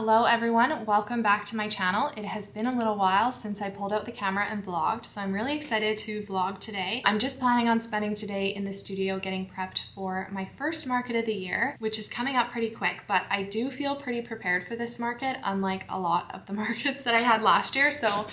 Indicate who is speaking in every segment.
Speaker 1: Hello everyone, welcome back to my channel. It has been a little while since I pulled out the camera and vlogged, so I'm really excited to vlog today. I'm just planning on spending today in the studio getting prepped for my first market of the year, which is coming up pretty quick, but I do feel pretty prepared for this market, unlike a lot of the markets that I had last year, so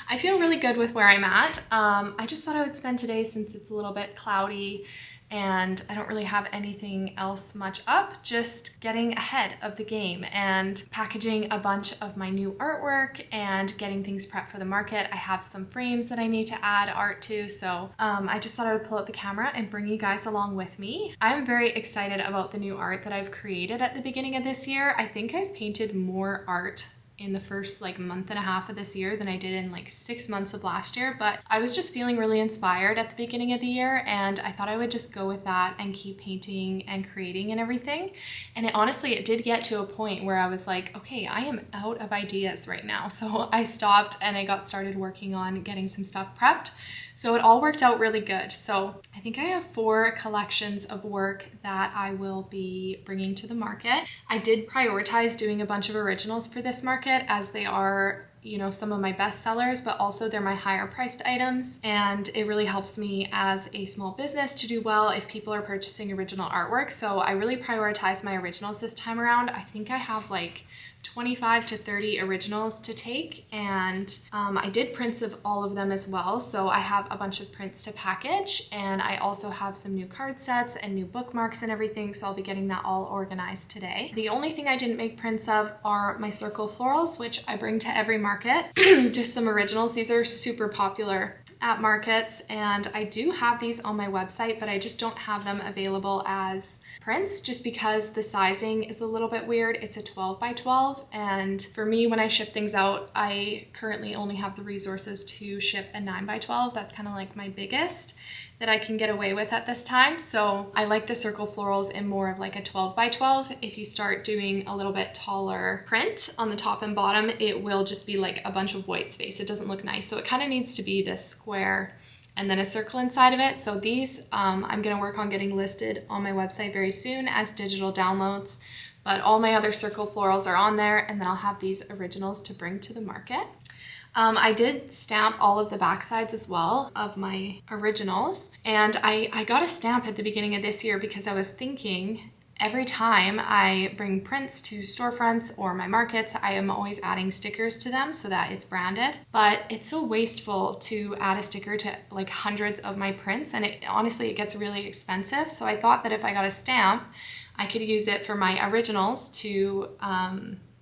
Speaker 1: I feel really good with where I'm at. I just thought I would spend today, since it's a little bit cloudy and I don't really have anything else much up, just getting ahead of the game and packaging a bunch of my new artwork and getting things prepped for the market. I have some frames that I need to add art to, so I just thought I would pull out the camera and bring you guys along with me. I'm very excited about the new art that I've created at the beginning of this year. I think I've painted more art in the first month and a half of this year than I did in 6 months of last year, but I was just feeling really inspired at the beginning of the year and I thought I would just go with that and keep painting and creating and everything. And honestly, it did get to a point where I was like, okay, I am out of ideas right now. So I stopped and I got started working on getting some stuff prepped. So it all worked out really good. So I think I have 4 collections of work that I will be bringing to the market. I did prioritize doing a bunch of originals for this market, as they are, you know, some of my best sellers, but also they're my higher priced items. And it really helps me as a small business to do well if people are purchasing original artwork. So I really prioritized my originals this time around. I think I have 25 to 30 originals to take, and I did prints of all of them as well, so I have a bunch of prints to package, and I also have some new card sets and new bookmarks and everything, so I'll be getting that all organized today. The only thing I didn't make prints of are my circle florals, which I bring to every market. Just some originals. These are super popular at markets, and I do have these on my website, but I just don't have them available as prints just because the sizing is a little bit weird. It's a 12 by 12, and for me, when I ship things out, I currently only have the resources to ship a 9 by 12. That's kind of my biggest that I can get away with at this time. So I like the circle florals in more of a 12 by 12. If you start doing a little bit taller print on the top and bottom, it will just be a bunch of white space. It doesn't look nice. So it kind of needs to be this square and then a circle inside of it. So these I'm gonna work on getting listed on my website very soon as digital downloads, but all my other circle florals are on there, and then I'll have these originals to bring to the market. I did stamp all of the back sides as well of my originals, and I got a stamp at the beginning of this year because I was thinking every time I bring prints to storefronts or my markets, I am always adding stickers to them so that it's branded. But it's so wasteful to add a sticker to hundreds of my prints, and honestly, it gets really expensive. So I thought that if I got a stamp, I could use it for my originals to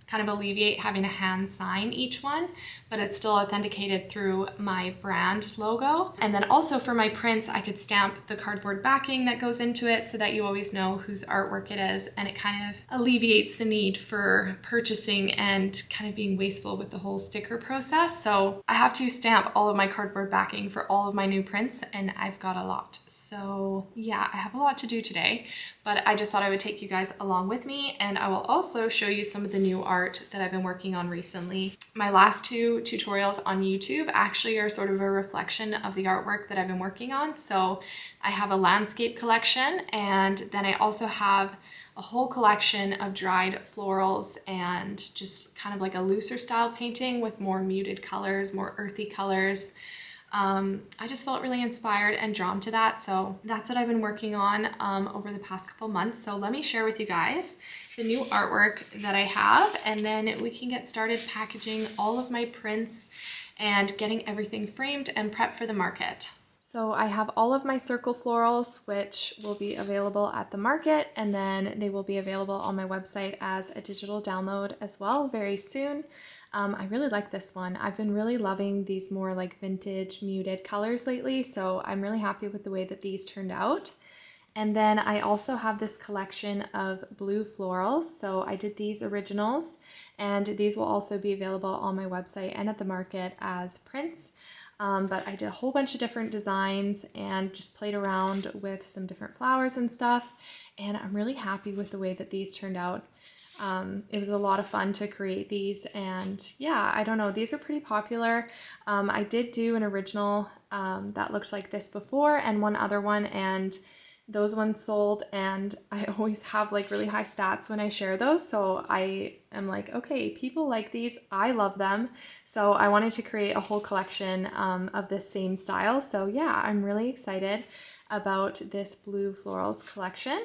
Speaker 1: kind of alleviate having to hand sign each one, but it's still authenticated through my brand logo. And then also for my prints, I could stamp the cardboard backing that goes into it so that you always know whose artwork it is, and it kind of alleviates the need for purchasing and kind of being wasteful with the whole sticker process. So I have to stamp all of my cardboard backing for all of my new prints, and I've got a lot. So yeah, I have a lot to do today, but I just thought I would take you guys along with me, and I will also show you some of the new art that I've been working on recently. My last 2 tutorials on YouTube actually are sort of a reflection of the artwork that I've been working on. So I have a landscape collection, and then I also have a whole collection of dried florals and just kind of a looser style painting with more muted colors, more earthy colors. I just felt really inspired and drawn to that. So that's what I've been working on over the past couple months. So let me share with you guys the new artwork that I have, and then we can get started packaging all of my prints and getting everything framed and prepped for the market. So I have all of my circle florals, which will be available at the market, and then they will be available on my website as a digital download as well very soon. I really like this one. I've been really loving these more vintage muted colors lately, so I'm really happy with the way that these turned out. And then I also have this collection of blue florals. So I did these originals, and these will also be available on my website and at the market as prints. But I did a whole bunch of different designs and just played around with some different flowers and stuff, and I'm really happy with the way that these turned out. It was a lot of fun to create these, and yeah, I don't know, these are pretty popular. I did do an original that looked like this before, and one other one, and Those ones sold, and I always have like really high stats when I share those. So I am like, okay, people like these. I love them. So I wanted to create a whole collection of this same style. So yeah, I'm really excited about this blue florals collection.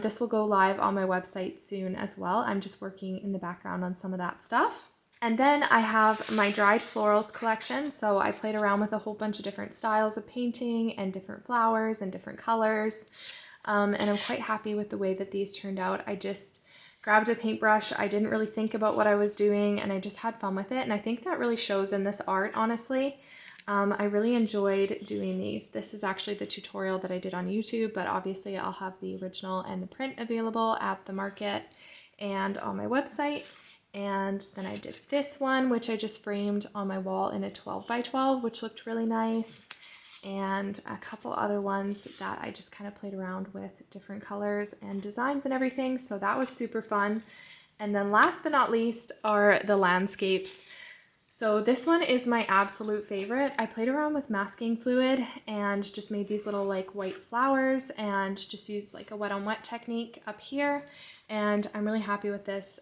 Speaker 1: This will go live on my website soon as well. I'm just working in the background on some of that stuff. And then I have my dried florals collection. So I played around with a whole bunch of different styles of painting and different flowers and different colors. And I'm quite happy with the way that these turned out. I just grabbed a paintbrush. I didn't really think about what I was doing, and I just had fun with it. And I think that really shows in this art, honestly. I really enjoyed doing these. This is actually the tutorial that I did on YouTube, but obviously I'll have the original and the print available at the market and on my website. And then I did this one, which I just framed on my wall in a 12 by 12, which looked really nice. And a couple other ones that I just kind of played around with different colors and designs and everything. So that was super fun. And then last but not least are the landscapes. So this one is my absolute favorite. I played around with masking fluid and just made these little like white flowers and just used like a wet on wet technique up here. And I'm really happy with this.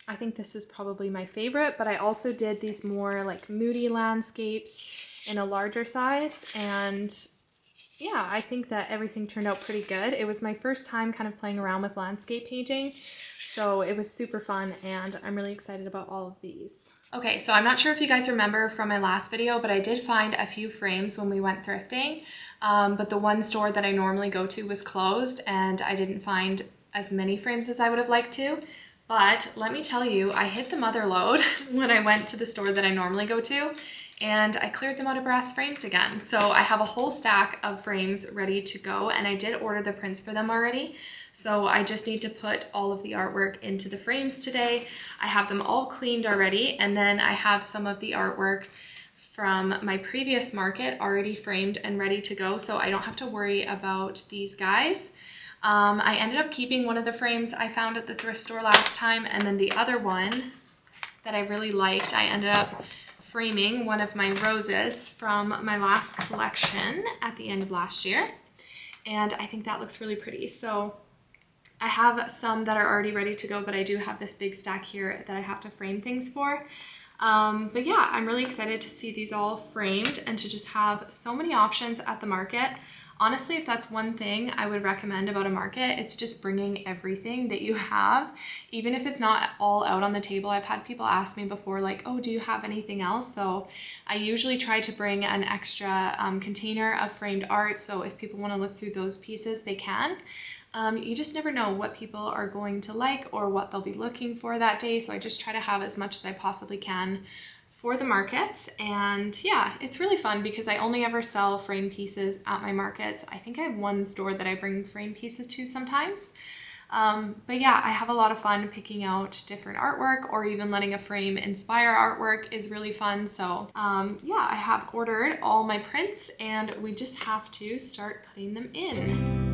Speaker 1: I think this is probably my favorite, but I also did these more like moody landscapes in a larger size. And yeah, I think that everything turned out pretty good. It was my first time kind of playing around with landscape painting, so it was super fun, and I'm really excited about all of these. Okay, so I'm not sure if you guys remember from my last video, but I did find a few frames when we went thrifting, but the one store that I normally go to was closed, and I didn't find as many frames as I would have liked to. But let me tell you, I hit the mother lode when I went to the store that I normally go to, and I cleared them out of brass frames again. So I have a whole stack of frames ready to go, and I did order the prints for them already. So I just need to put all of the artwork into the frames today. I have them all cleaned already, and then I have some of the artwork from my previous market already framed and ready to go, so I don't have to worry about these guys. I ended up keeping one of the frames I found at the thrift store last time, and then the other one that I really liked, I ended up framing one of my roses from my last collection at the end of last year, and I think that looks really pretty. So I have some that are already ready to go, but I do have this big stack here that I have to frame things for. But yeah, I'm really excited to see these all framed and to just have so many options at the market. Honestly, if that's one thing I would recommend about a market, it's just bringing everything that you have, even if it's not all out on the table. I've had people ask me before, like, oh, do you have anything else? So I usually try to bring an extra container of framed art, so if people want to look through those pieces, they can. You just never know what people are going to like or what they'll be looking for that day, so I just try to have as much as I possibly can for the markets. And yeah, it's really fun because I only ever sell frame pieces at my markets. I think I have one store that I bring frame pieces to sometimes. But yeah, I have a lot of fun picking out different artwork, or even letting a frame inspire artwork is really fun. So yeah, I have ordered all my prints and we just have to start putting them in.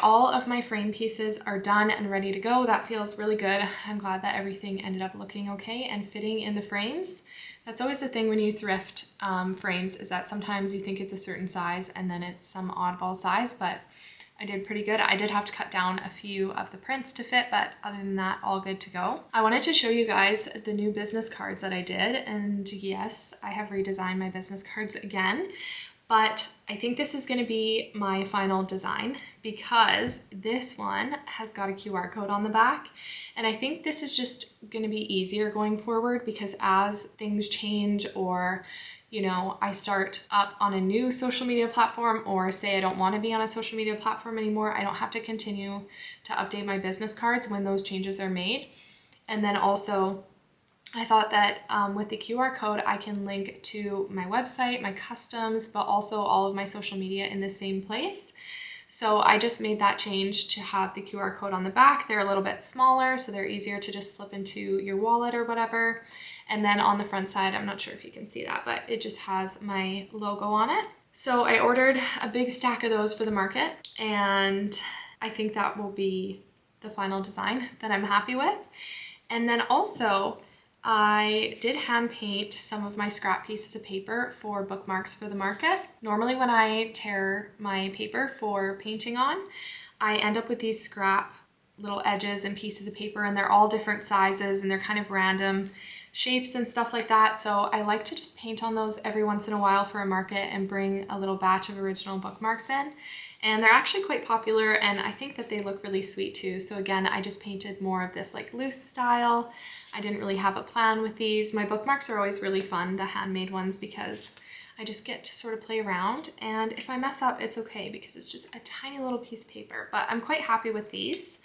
Speaker 1: all of my frame pieces are done and ready to go. That feels really good. I'm glad that everything ended up looking okay and fitting in the frames. That's always the thing when you thrift frames, is that sometimes you think it's a certain size and then it's some oddball size, but I did pretty good. I did have to cut down a few of the prints to fit, but other than that, all good to go. I wanted to show you guys the new business cards that I did, and yes, I have redesigned my business cards again. But I think this is going to be my final design because this one has got a QR code on the back. And I think this is just going to be easier going forward because as things change, or you know, I start up on a new social media platform, or say I don't want to be on a social media platform anymore, I don't have to continue to update my business cards when those changes are made. And then also, I thought that with the QR code, I can link to my website, my customs, but also all of my social media in the same place. So I just made that change to have the QR code on the back. They're a little bit smaller, so they're easier to just slip into your wallet or whatever. And then on the front side, I'm not sure if you can see that, but it just has my logo on it. So I ordered a big stack of those for the market, and I think that will be the final design that I'm happy with. And then also, I did hand paint some of my scrap pieces of paper for bookmarks for the market. Normally when I tear my paper for painting on, I end up with these scrap little edges and pieces of paper, and they're all different sizes and they're kind of random shapes and stuff like that. So I like to just paint on those every once in a while for a market and bring a little batch of original bookmarks in. And they're actually quite popular, and I think that they look really sweet too. So again, I just painted more of this like loose style. I didn't really have a plan with these. My bookmarks are always really fun, the handmade ones, because I just get to sort of play around. And if I mess up, it's okay because it's just a tiny little piece of paper, but I'm quite happy with these.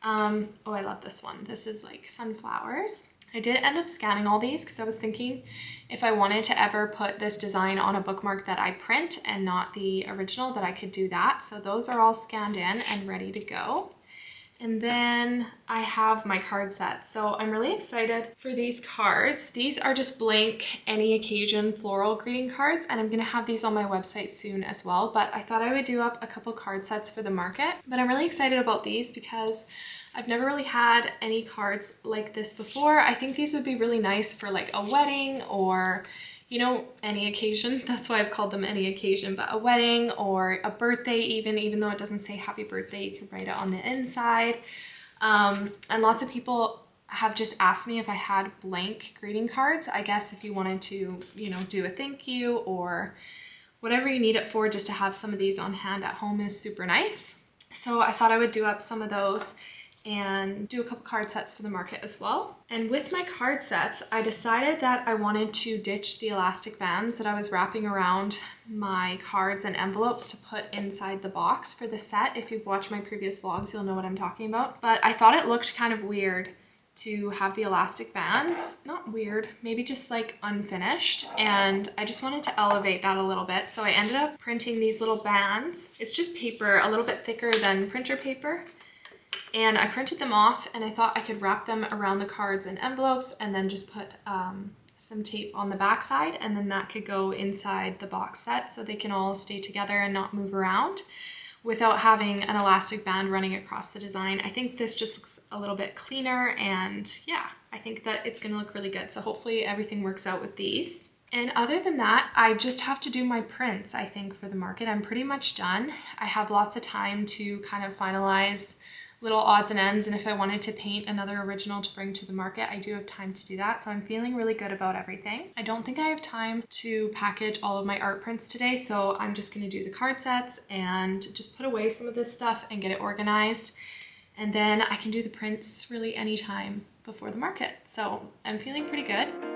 Speaker 1: Oh, I love this one. This is like sunflowers. I did end up scanning all these because I was thinking if I wanted to ever put this design on a bookmark that I print and not the original, that I could do that. So those are all scanned in and ready to go. And then I have my card set. So I'm really excited for these cards. These are just blank any occasion floral greeting cards, and I'm gonna have these on my website soon as well. But I thought I would do up a couple card sets for the market. But I'm really excited about these because I've never really had any cards like this before. I think these would be really nice for like a wedding or, you know, any occasion. That's why I've called them any occasion, but a wedding or a birthday even though it doesn't say happy birthday, you could write it on the inside. And lots of people have just asked me if I had blank greeting cards. I guess if you wanted to, you know, do a thank you or whatever you need it for, just to have some of these on hand at home is super nice. So I thought I would do up some of those and do a couple card sets for the market as well. And with my card sets, I decided that I wanted to ditch the elastic bands that I was wrapping around my cards and envelopes to put inside the box for the set. If you've watched my previous vlogs, you'll know what I'm talking about. But I thought it looked kind of weird to have the elastic bands. Not weird, maybe just like unfinished. And I just wanted to elevate that a little bit. So I ended up printing these little bands. It's just paper, a little bit thicker than printer paper. And I printed them off, and I thought I could wrap them around the cards and envelopes and then just put some tape on the back side, and then that could go inside the box set so they can all stay together and not move around without having an elastic band running across the design. I think this just looks a little bit cleaner, and yeah, I think that it's gonna look really good. So hopefully everything works out with these. And other than that, I just have to do my prints, I think, for the market. I'm pretty much done. I have lots of time to kind of finalize little odds and ends, and if I wanted to paint another original to bring to the market, I do have time to do that. So I'm feeling really good about everything. I don't think I have time to package all of my art prints today, so I'm just gonna do the card sets and just put away some of this stuff and get it organized. And then I can do the prints really anytime before the market. So I'm feeling pretty good.